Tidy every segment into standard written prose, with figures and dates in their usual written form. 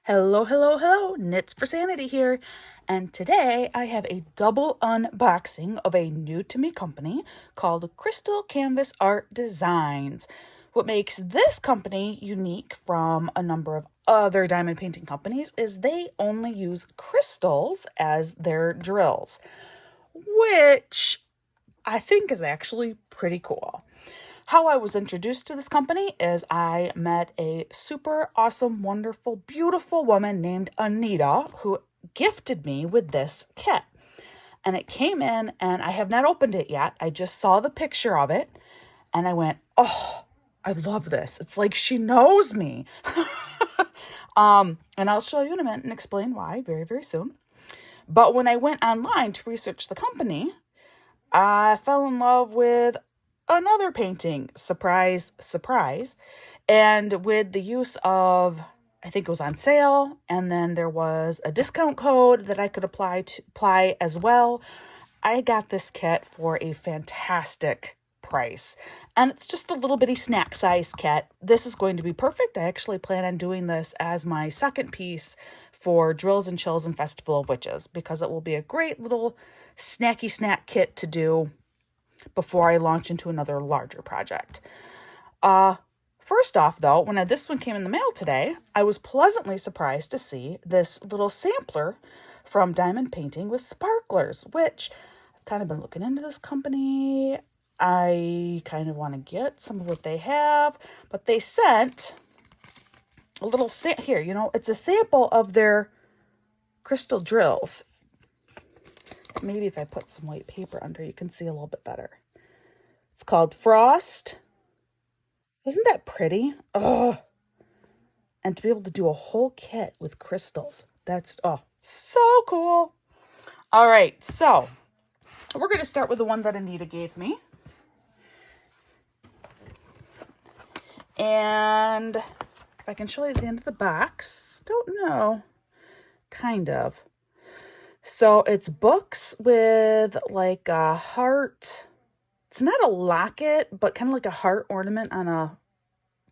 Hello, hello, hello, Knits for Sanity here, and today I have a double unboxing of a new to me company called Crystal Canvas Art Designs. What makes this company unique from a number of other diamond painting companies is they only use crystals as their drills, which I think is actually pretty cool. How I was introduced to this company is I met a super awesome, wonderful, beautiful woman named Anita who gifted me with this kit. And it came in and I have not opened it yet. I just saw the picture of it and I went, oh, I love this. It's like she knows me. And I'll show you in a minute and explain why very, very soon. But when I went online to research the company, I fell in love with another painting, surprise, surprise, and with the use of, I think it was on sale, and then there was a discount code that I could apply as well. I got this kit for a fantastic price, and it's just a little bitty snack size kit. This is going to be perfect. I actually plan on doing this as my second piece for Drills and Chills and Festival of Witches, because it will be a great little snacky snack kit to do before I launch into another larger project. First off, though, when this one came in the mail today, I was pleasantly surprised to see this little sampler from Diamond Painting with sparklers, which I've kind of been looking into this company. I kind of want to get some of what they have, but they sent a little here, it's a sample of their crystal drills. Maybe if I put some white paper under, you can see a little bit better. It's called Frost. Isn't that pretty? Oh, and to be able to do a whole kit with crystals. That's, so cool. All right, so we're going to start with the one that Anita gave me. And if I can show you at the end of the box, don't know, kind of. So it's books with like a heart. It's not a locket, but kind of like a heart ornament on a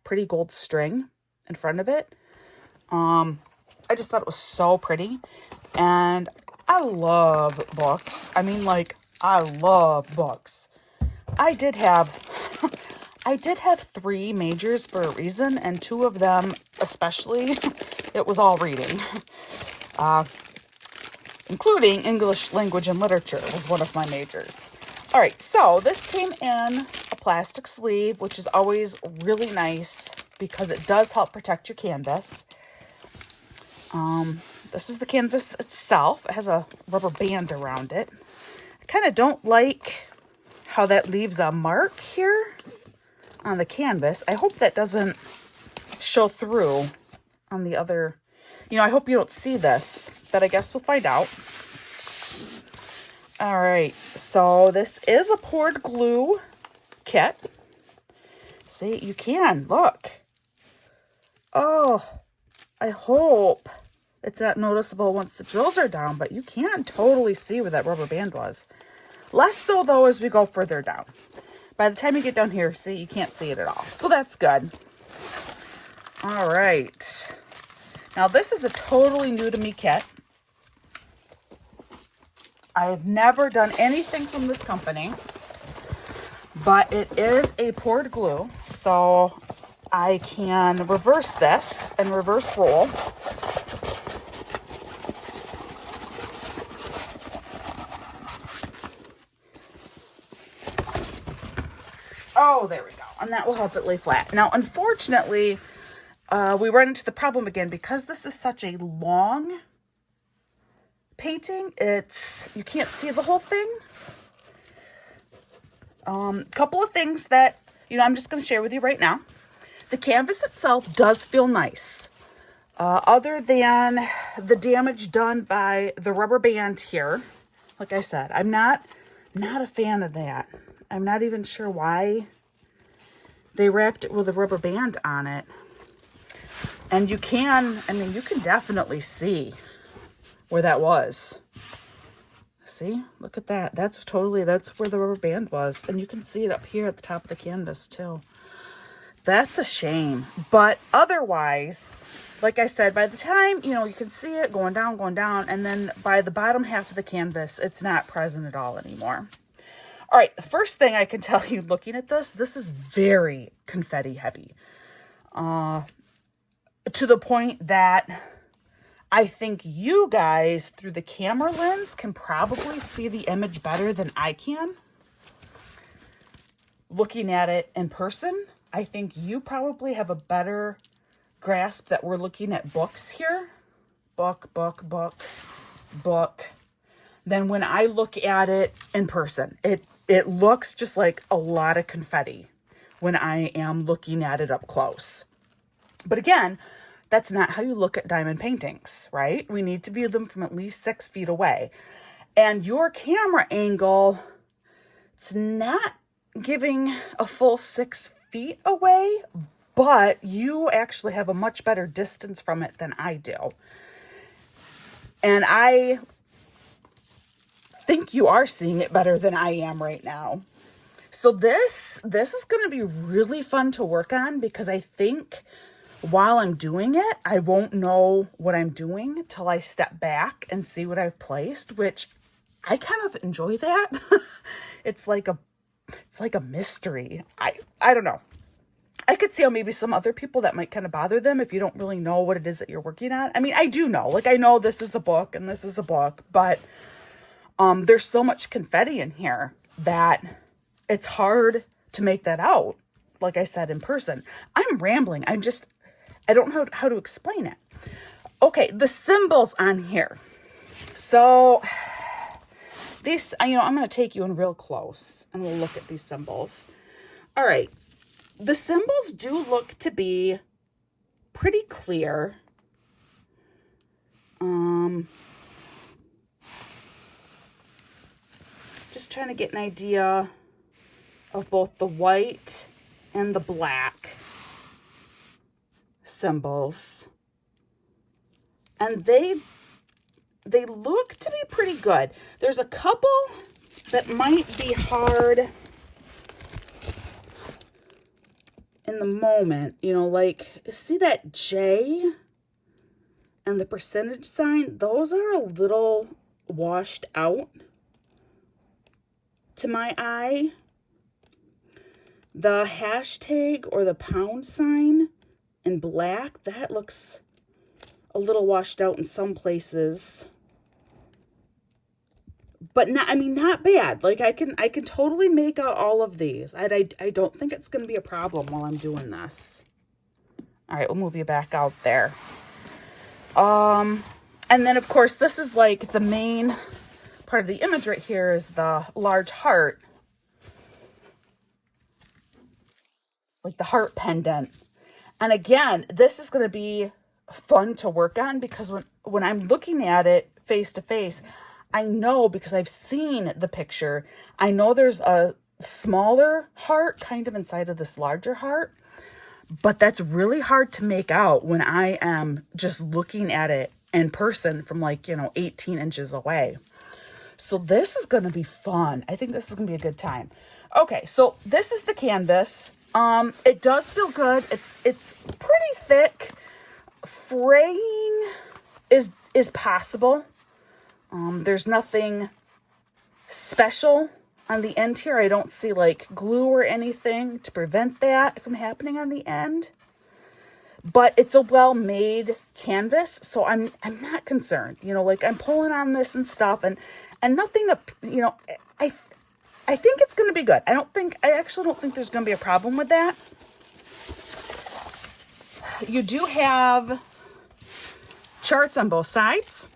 pretty gold string in front of it. I just thought it was so pretty. And I love books. I mean, like, I love books. I did have 3 majors for a reason, and 2 of them especially, it was all reading. Including English language and literature was one of my majors. All right, so this came in a plastic sleeve, which is always really nice because it does help protect your canvas. This is the canvas itself. It has a rubber band around it. I kind of don't like how that leaves a mark here on the canvas. I hope that doesn't show through on the other. I hope you don't see this, but I guess we'll find out. All right, so this is a poured glue kit. See, you can, look. Oh, I hope it's not noticeable once the drills are down, but you can totally see where that rubber band was. Less so, though, as we go further down. By the time you get down here, see, you can't see it at all. So that's good. All right. Now, this is a totally new to me kit. I have never done anything from this company, but it is a poured glue, so I can reverse this and reverse roll. Oh, there we go. And that will help it lay flat. Now, unfortunately, we run into the problem again because this is such a long painting. You can't see the whole thing. Couple of things that, I'm just going to share with you right now. The canvas itself does feel nice. Other than the damage done by the rubber band here. Like I said, I'm not a fan of that. I'm not even sure why they wrapped it with a rubber band on it. And you can definitely see where that was. See, look at that. That's where the rubber band was. And you can see it up here at the top of the canvas too. That's a shame. But otherwise, like I said, by the time, you can see it going down, and then by the bottom half of the canvas, it's not present at all anymore. All right, the first thing I can tell you looking at this is very confetti heavy. To the point that I think you guys, through the camera lens, can probably see the image better than I can. Looking at it in person, I think you probably have a better grasp that we're looking at books here. Book. Than when I look at it in person. It looks just like a lot of confetti when I am looking at it up close. But again, that's not how you look at diamond paintings, right? We need to view them from at least 6 feet away. And your camera angle, it's not giving a full 6 feet away, but you actually have a much better distance from it than I do. And I think you are seeing it better than I am right now. So this is going to be really fun to work on, because I think while I'm doing it, I won't know what I'm doing till I step back and see what I've placed, which I kind of enjoy that. It's like a mystery. I don't know. I could see how maybe some other people that might kind of bother them if you don't really know what it is that you're working on. I mean, I do know. Like, I know this is a book and this is a book, but there's so much confetti in here that it's hard to make that out. Like I said, in person. I'm rambling. I don't know how to explain it. Okay, the symbols on here. So these, I'm going to take you in real close and we'll look at these symbols. All right. The symbols do look to be pretty clear. Just trying to get an idea of both the white and the black symbols. And they look to be pretty good. There's a couple that might be hard in the moment, like, see that J and the percentage sign? Those are a little washed out to my eye. The hashtag or the pound sign in black, that looks a little washed out in some places. But not bad. Like, I can totally make out all of these. I don't think it's going to be a problem while I'm doing this. All right, we'll move you back out there. And then, of course, this is like the main part of the image right here is the large heart. Like the heart pendant. And again, this is going to be fun to work on, because when I'm looking at it face to face, I know, because I've seen the picture, I know there's a smaller heart kind of inside of this larger heart, but that's really hard to make out when I am just looking at it in person from 18 inches away. So this is going to be fun. I think this is going to be a good time. Okay, so this is the canvas. It does feel good. It's pretty thick. Fraying is possible. There's nothing special on the end here. I don't see like glue or anything to prevent that from happening on the end. But it's a well-made canvas, so I'm not concerned. I'm pulling on this and stuff, and nothing I think it's going to be good. I actually don't think there's going to be a problem with that. You do have charts on both sides.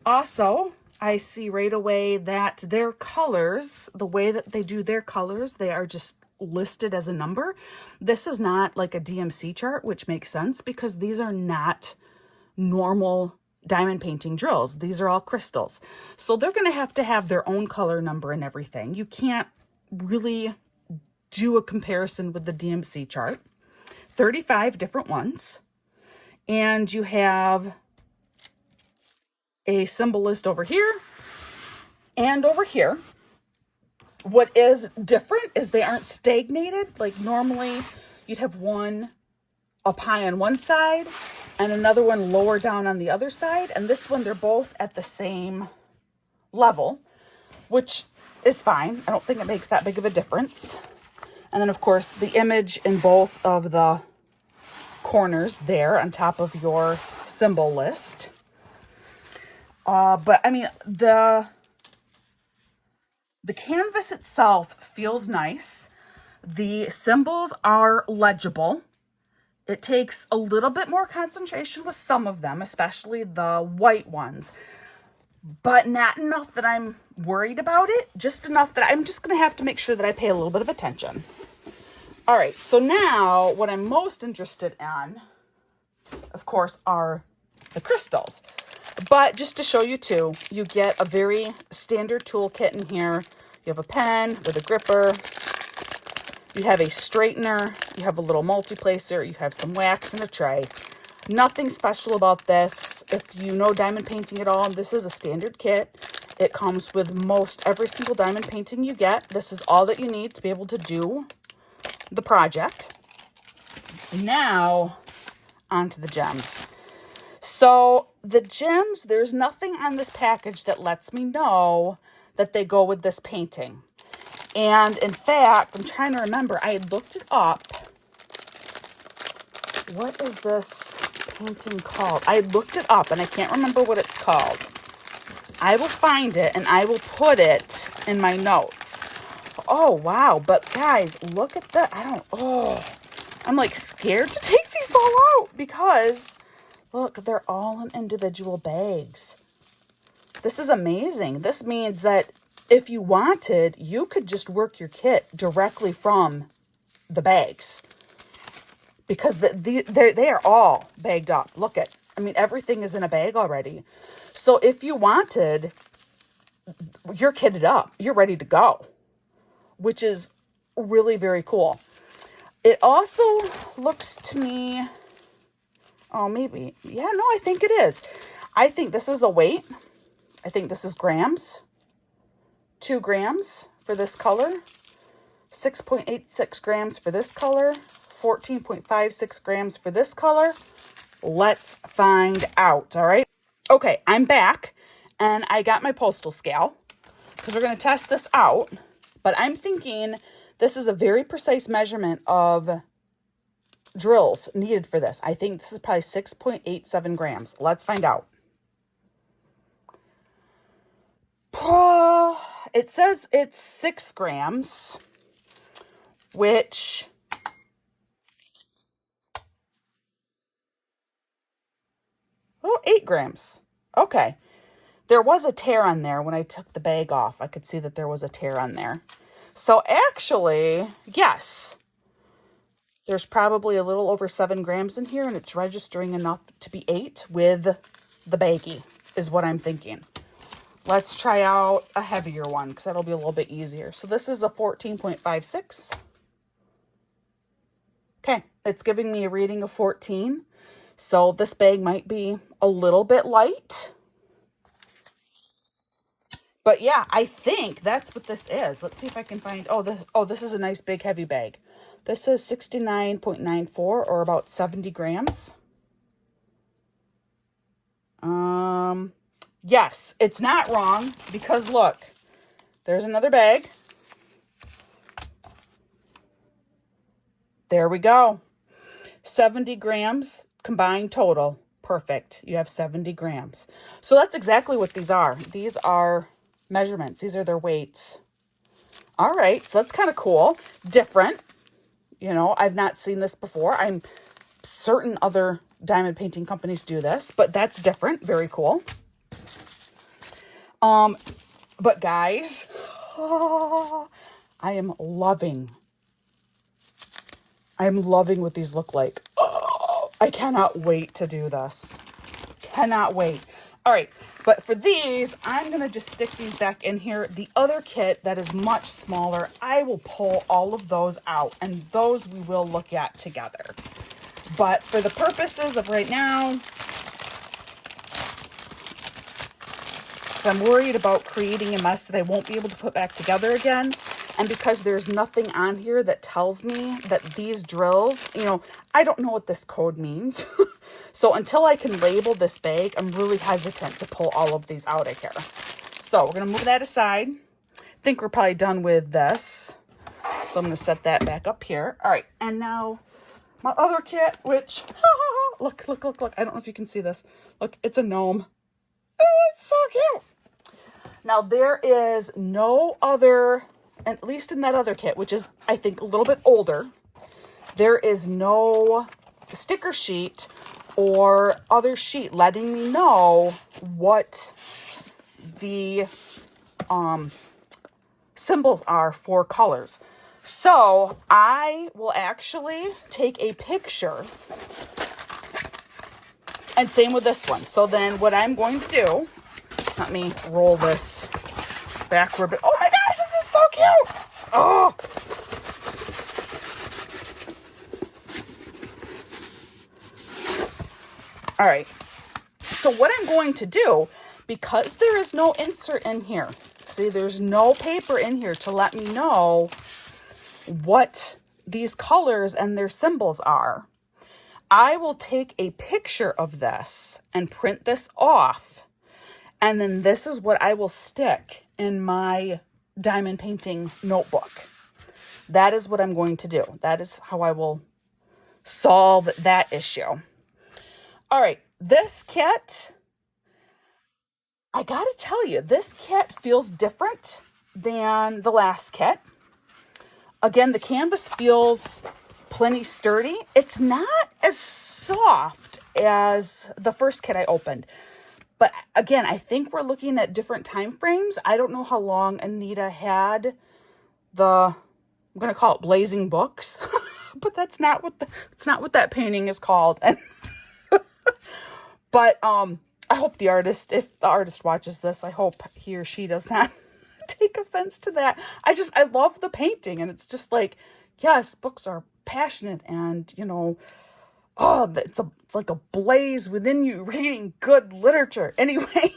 Also, I see right away that their colors, the way that they do their colors, they are just listed as a number. This is not like a DMC chart, which makes sense because these are not normal diamond painting drills. These are all crystals. So they're going to have their own color number and everything. You can't really do a comparison with the DMC chart. 35 different ones. And you have a symbol list over here and over here. What is different is they aren't stagnated. Like normally you'd have one up high on one side and another one lower down on the other side. And this one, they're both at the same level, which is fine. I don't think it makes that big of a difference. And then of course the image in both of the corners there on top of your symbol list. But I mean, the canvas itself feels nice. The symbols are legible. It takes a little bit more concentration with some of them, especially the white ones, but not enough that I'm worried about it, just enough that I'm just going to have to make sure that I pay a little bit of attention. All right, so now what I'm most interested in, of course, are the crystals. But just to show you too, you get a very standard toolkit in here. You have a pen with a gripper. You have a straightener. You have a little multi-placer. You have some wax and a tray. Nothing special about this. If you know diamond painting at all, this is a standard kit. It comes with most every single diamond painting you get. This is all that you need to be able to do the project. Now, onto the gems. So the gems, there's nothing on this package that lets me know that they go with this painting. And in fact, I'm trying to remember, I had looked it up. What is this painting called? I looked it up and I can't remember what it's called. I will find it and I will put it in my notes. Oh, wow. But guys, look at that. I'm like scared to take these all out because look, they're all in individual bags. This is amazing. This means that if you wanted, you could just work your kit directly from the bags. Because they are all bagged up. Look at, I mean, everything is in a bag already. So if you wanted, you're kitted up. You're ready to go. Which is really very cool. It also looks to me... Oh, maybe. Yeah, no, I think it is. I think this is a weight. I think this is grams. 2 grams for this color. 6.86 grams for this color. 14.56 grams for this color. Let's find out, all right? Okay, I'm back, and I got my postal scale because we're going to test this out. But I'm thinking this is a very precise measurement of drills needed for this. I think this is probably 6.87 grams. Let's find out. It says it's 6 grams, which... Oh, 8 grams. Okay. There was a tear on there when I took the bag off. I could see that there was a tear on there. So actually, yes. There's probably a little over 7 grams in here, and it's registering enough to be 8 with the baggie, is what I'm thinking. Let's try out a heavier one, because that'll be a little bit easier. So this is a 14.56. Okay, it's giving me a reading of 14. So this bag might be a little bit light. But yeah, I think that's what this is. Let's see if I can find... this is a nice big heavy bag. This is 69.94 or about 70 grams. Yes, it's not wrong because look, there's another bag. There we go. 70 grams combined total. Perfect. You have 70 grams. So that's exactly what these are. These are measurements. These are their weights. All right. So that's kind of cool. Different. You know, I've not seen this before. I'm certain other diamond painting companies do this, but that's different. Very cool. But guys, I am loving what these look like. I cannot wait to do this. Cannot wait. All right. But for these, I'm going to just stick these back in here. The other kit that is much smaller, I will pull all of those out, and those we will look at together. But for the purposes of right now, because I'm worried about creating a mess that I won't be able to put back together again, And because there's nothing on here that tells me that these drills, I don't know what this code means. So until I can label this bag, I'm really hesitant to pull all of these out of here. So we're going to move that aside. I think we're probably done with this. So I'm going to set that back up here. All right. And now my other kit, which, look. I don't know if you can see this. Look, it's a gnome. Oh, it's so cute. Now there is no other, at least in that other kit, which is, I think, a little bit older, there is no sticker sheet or other sheet letting me know what the symbols are for colors. So I will actually take a picture, and same with this one. So then what I'm going to do, let me roll this backward. Oh my gosh, this is so cute. Oh. All right. So what I'm going to do, because there is no insert in here, see, there's no paper in here to let me know what these colors and their symbols are, I will take a picture of this and print this off. And then this is what I will stick in my diamond painting notebook. That is what I'm going to do. That is how I will solve that issue. All right, this kit, I gotta tell you, this kit feels different than the last kit. Again, the canvas feels plenty sturdy. It's not as soft as the first kit I opened. But again, I think we're looking at different time frames. I don't know how long Anita had I'm going to call it Blazing Books, but that's not what that painting is called. But I hope if the artist watches this, I hope he or she does not take offense to that. I love the painting, and it's just like, yes, books are passionate, and it's like a blaze within you reading good literature. Anyway,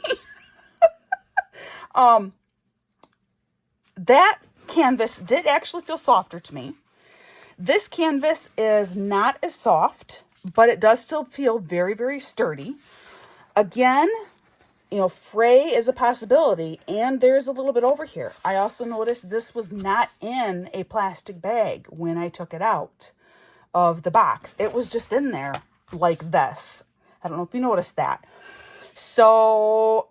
that canvas did actually feel softer to me. This canvas is not as soft, but it does still feel very, very sturdy. Again, fray is a possibility, and there's a little bit over here. I also noticed this was not in a plastic bag when I took it out of the box. It was just in there like this. I don't know if you noticed that. So,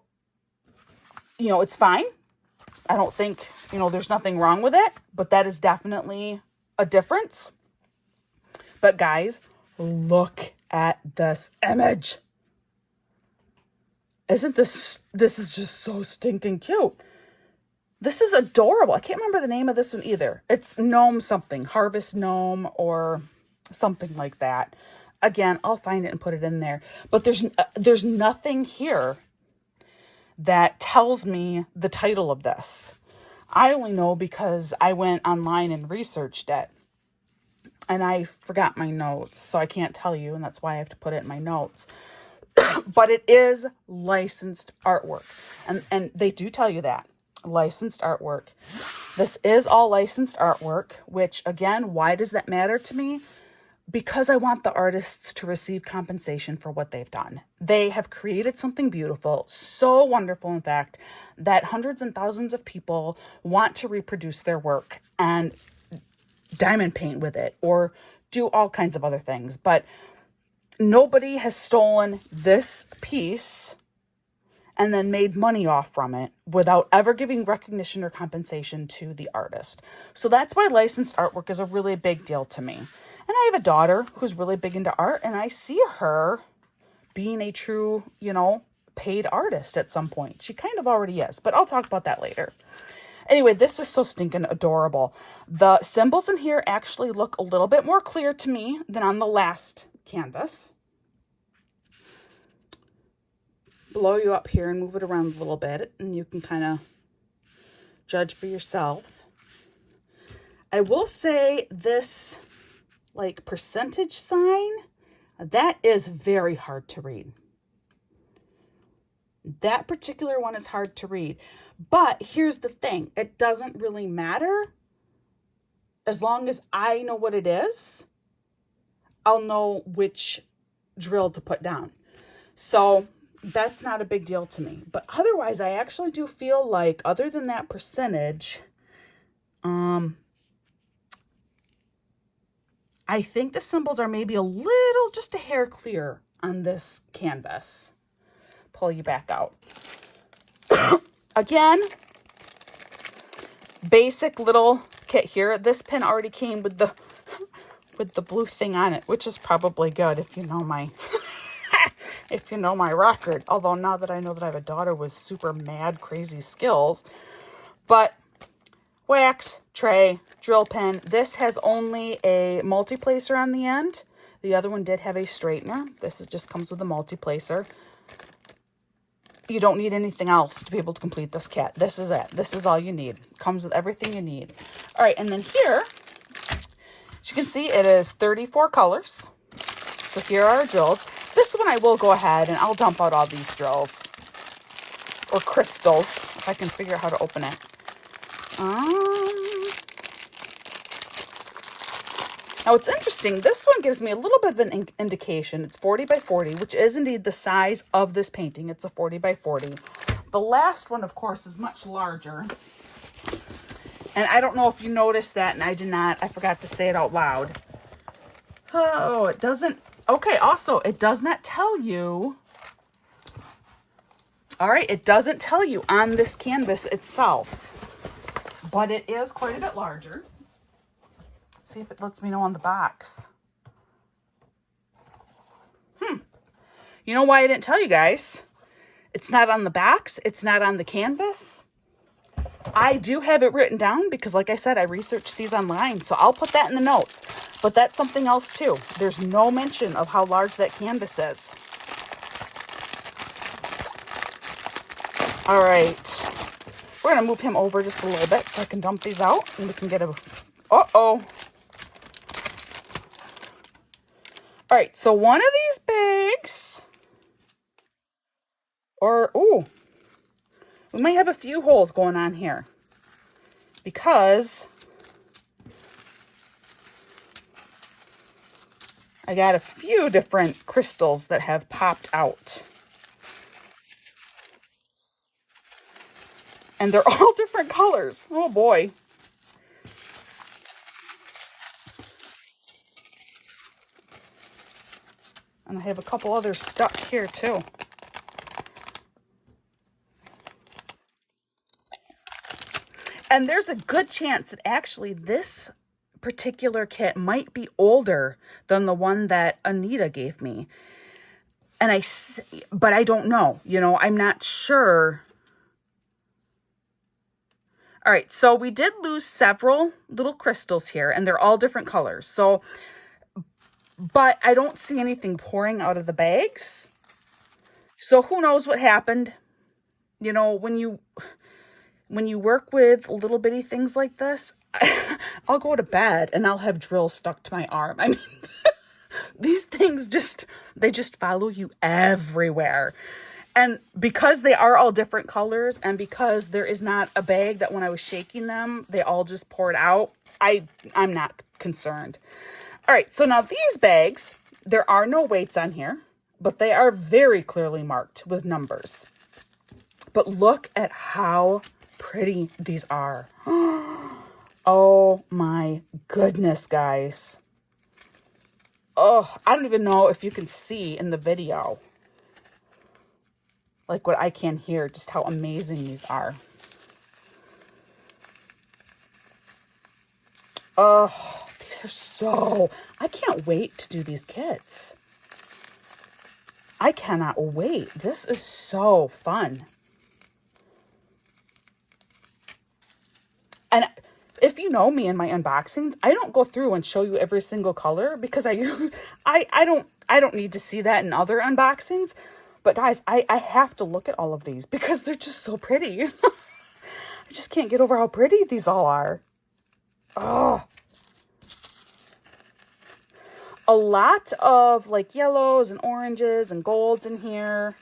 it's fine. I don't think, there's nothing wrong with it, but that is definitely a difference. But guys, look at this image. Isn't this is just so stinking cute. This is adorable. I can't remember the name of this one either. It's Gnome something, Harvest Gnome or something like that. Again, I'll find it and put it in there. But there's nothing here that tells me the title of this. I only know because I went online and researched it. And I forgot my notes, so I can't tell you, and that's why I have to put it in my notes. But it is licensed artwork. And they do tell you that. Licensed artwork. This is all licensed artwork, which, again, why does that matter to me? Because I want the artists to receive compensation for what they've done. They have created something beautiful, so wonderful, in fact, that hundreds and thousands of people want to reproduce their work and diamond paint with it or do all kinds of other things. But nobody has stolen this piece and then made money off from it without ever giving recognition or compensation to the artist. So that's why licensed artwork is a really big deal to me. And I have a daughter who's really big into art, and I see her being a true, paid artist at some point. She kind of already is, but I'll talk about that later. Anyway, this is so stinking adorable. The symbols in here actually look a little bit more clear to me than on the last canvas. Blow you up here and move it around a little bit, and you can kind of judge for yourself. I will say this, percentage sign, that is very hard to read. That particular one is hard to read. But here's the thing. It doesn't really matter as long as I know what it is, I'll know which drill to put down. So that's not a big deal to me. But otherwise, I actually do feel like, other than that percentage, I think the symbols are maybe a little, just a hair clear on this canvas. Pull you back out. Again, basic little kit here. This pin already came with the blue thing on it, which is probably good if you know my if you know my record. Although now that I know that I have a daughter with super mad crazy skills. But wax, tray, drill pen. This has only a multi-placer on the end. The other one did have a straightener. Just comes with a multi-placer. You don't need anything else to be able to complete this kit. This is it. This is all you need. Comes with everything you need. All right, and then here, as you can see, it is 34 colors. So here are our drills. This one I will go ahead and I'll dump out all these drills. Or crystals, if I can figure out how to open it. Now it's interesting. This one gives me a little bit of an indication. It's 40 by 40, which is indeed the size of this painting. It's a 40 by 40. The last one, of course, is much larger. And I don't know if you noticed that, and I did not. I forgot to say it out loud. Oh, it doesn't. Okay, also, it does not tell you. All right, it doesn't tell you on this canvas itself, but it is quite a bit larger. Let's see if it lets me know on the box. You know why I didn't tell you guys? It's not on the box. It's not on the canvas. I do have it written down because, like I said, I researched these online, so I'll put that in the notes. But that's something else too. There's no mention of how large that canvas is. All right. We're going to move him over just a little bit so I can dump these out and we can get a... Uh-oh. All right, so one of these bags... Ooh. We might have a few holes going on here. Because... I got a few different crystals that have popped out. And they're all different colors. Oh boy. And I have a couple others stuck here too. And there's a good chance that actually this particular kit might be older than the one that Anita gave me. But I don't know, I'm not sure. All right, so we did lose several little crystals here, and they're all different colors. So, but I don't see anything pouring out of the bags. So who knows what happened? When you work with little bitty things like this, I'll go to bed and I'll have drills stuck to my arm. I mean, these things they just follow you everywhere. And because they are all different colors and because there is not a bag that when I was shaking them, they all just poured out, I'm not concerned. All right, so now these bags, there are no weights on here, but they are very clearly marked with numbers. But look at how pretty these are. Oh my goodness, guys. Oh, I don't even know if you can see in the video, like what I can hear, just how amazing these are. Oh, these are I can't wait to do these kits. I cannot wait. This is so fun. And if you know me in my unboxings, I don't go through and show you every single color because I don't need to see that in other unboxings. But guys, I have to look at all of these because they're just so pretty. I just can't get over how pretty these all are. Oh. A lot of like yellows and oranges and golds in here,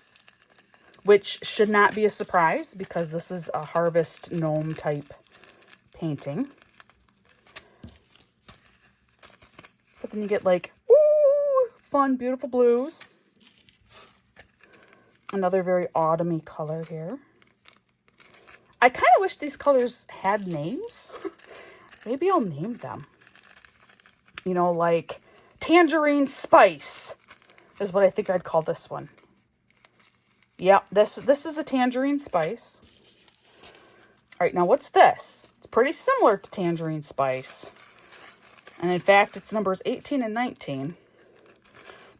which should not be a surprise because this is a harvest gnome type painting. But then you get like, ooh, fun, beautiful blues. Another very autumny color here. I kind of wish these colors had names. Maybe I'll name them. You know, like Tangerine Spice is what I think I'd call this one. Yep, this is a Tangerine Spice. All right, now what's this? It's pretty similar to Tangerine Spice. And in fact, it's numbers 18 and 19.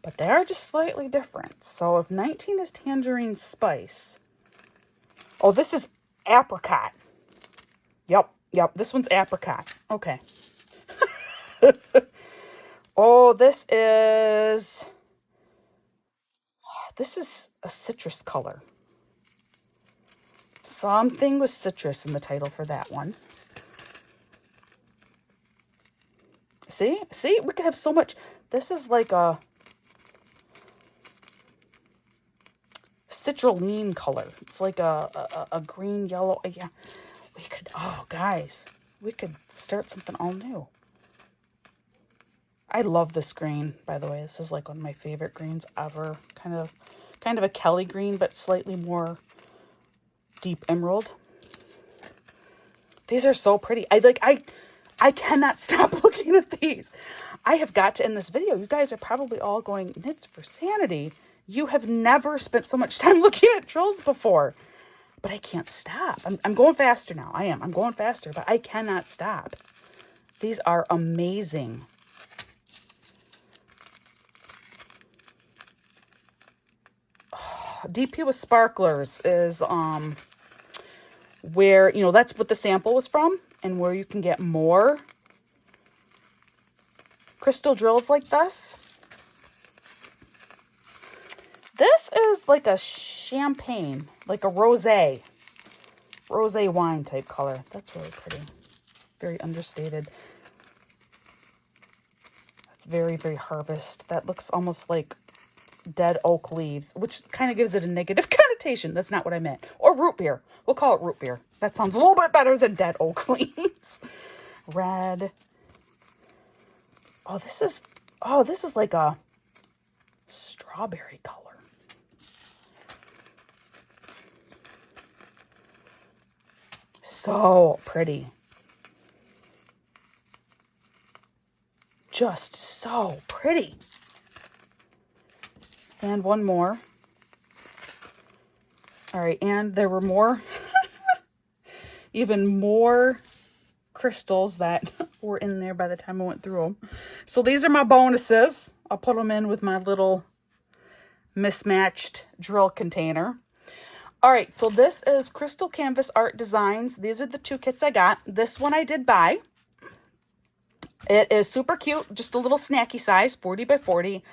But they are just slightly different. So if 19 is Tangerine Spice. Oh, this is Apricot. Yep, this one's Apricot. Okay. Oh, this is a citrus color. Something with citrus in the title for that one. See, we could have so much. This is like a citrulline color. It's like a green, yellow. Yeah, we could, oh, guys, we could start something all new. I love this green, by the way. This is like one of my favorite greens ever. Kind of a Kelly green, but slightly more deep emerald. These are so pretty. I cannot stop looking at these. I have got to end this video. You guys are probably all going, Knits for Sanity. You have never spent so much time looking at drills before. But I can't stop. I'm going faster now. I'm going faster, but I cannot stop. These are amazing. DP with Sparklers is where, you know, that's what the sample was from, and where you can get more crystal drills like this. This is like a champagne, like a rosé wine type color. That's really pretty. Very understated. That's very, very harvest. That looks almost like dead oak leaves, which kind of gives it a negative connotation. That's not what I meant. Or root beer. We'll call it root beer. That sounds a little bit better than dead oak leaves. Red. Oh, this is like a strawberry color. So pretty. Just so pretty. And one more. All right, and there were more, even more crystals that were in there by the time I went through them. So these are my bonuses. I'll put them in with my little mismatched drill container. All right, so this is Crystal Canvas Art Designs. These are the two kits I got. This one I did buy. It is super cute, just a little snacky size, 40 by 40.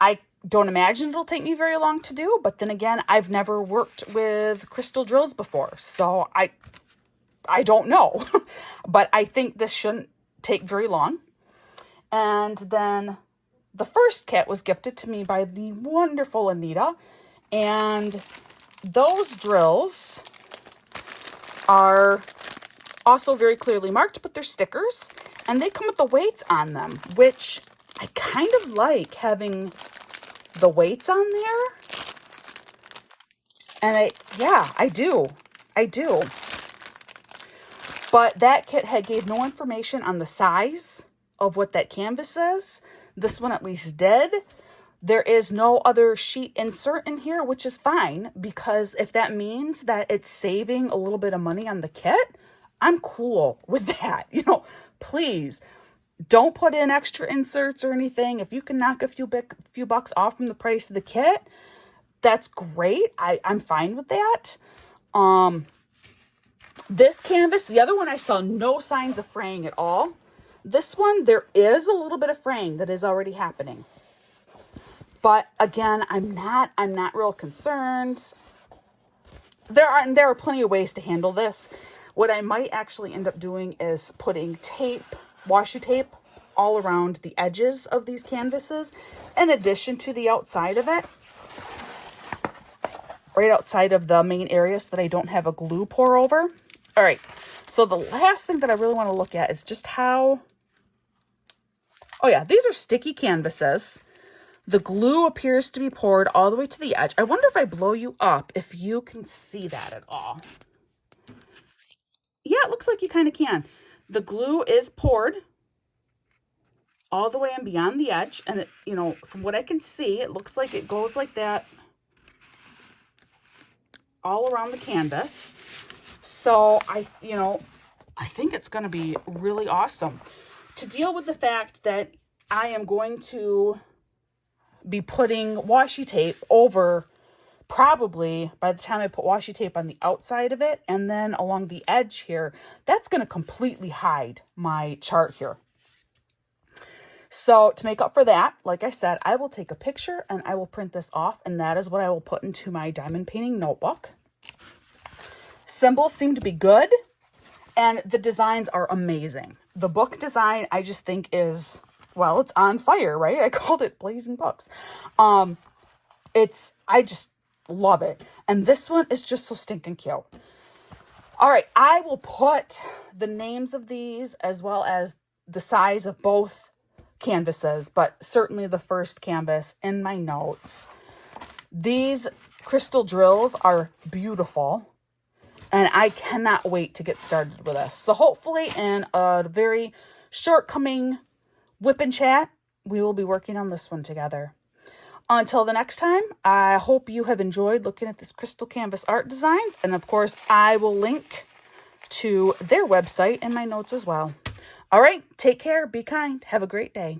I don't imagine it'll take me very long to do, but then again, I've never worked with crystal drills before, so I don't know. But I think this shouldn't take very long. And then the first kit was gifted to me by the wonderful Anita, and those drills are also very clearly marked, but they're stickers, and they come with the weights on them, which I kind of like having the weights on there. And I do. But that kit gave no information on the size of what that canvas is. This one at least did. There is no other sheet insert in here, which is fine, because if that means that it's saving a little bit of money on the kit, I'm cool with that. You know, please don't put in extra inserts or anything. If you can knock a few bucks off from the price of the kit, that's great. I'm fine with that. This canvas, the other one I saw no signs of fraying at all. This one, there is a little bit of fraying that is already happening. But again, I'm not real concerned. There are plenty of ways to handle this. What I might actually end up doing is putting washi tape all around the edges of these canvases, in addition to the outside of it, right outside of the main areas that I don't have a glue pour over. All right, so the last thing that I really want to look at is just how Oh yeah, these are sticky canvases. The glue appears to be poured all the way to the edge. I wonder if I blow you up, if you can see that at all. Yeah, it looks like you kind of can. The glue is poured all the way and beyond the edge. And, it, you know, from what I can see, it looks like it goes like that all around the canvas. So I think it's going to be really awesome to deal with the fact that I am going to be putting washi tape over, probably by the time I put washi tape on the outside of it and then along the edge here, that's going to completely hide my chart here. So to make up for that, like I said, I will take a picture and I will print this off, and that is what I will put into my diamond painting notebook. Symbols seem to be good, and the designs are amazing. The book design, I just think is, well, it's on fire, right? I called it Blazing Books. I just love it. And this one is just so stinking cute. All right, I will put the names of these as well as the size of both canvases, but certainly the first canvas in my notes. These crystal drills are beautiful, and I cannot wait to get started with this. So hopefully in a very short coming whip and chat, we will be working on this one together. Until the next time, I hope you have enjoyed looking at this crystal canvas art designs. And of course, I will link to their website in my notes as well. All right, take care, be kind, have a great day.